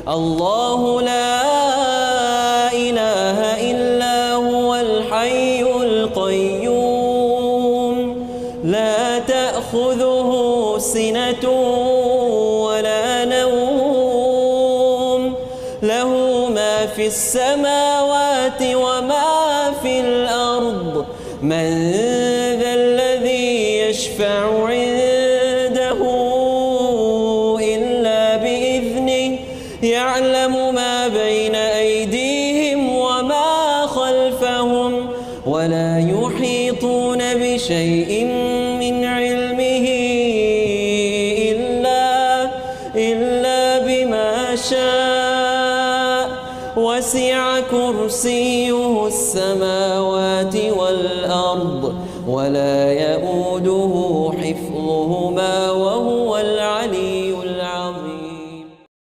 الله لا إله إلا هو الحي القيوم لا تأخذه سنة ولا نوم له ما في السماوات وما في الأرض من ذا الذي يشفع عنده إلا بإذنه يعلم ما بين أيديهم وما خلفهم ولا يحيطون بشيء من علمه إلا بما شاء وسع كرسيه السماوات والأرض ولا يؤوده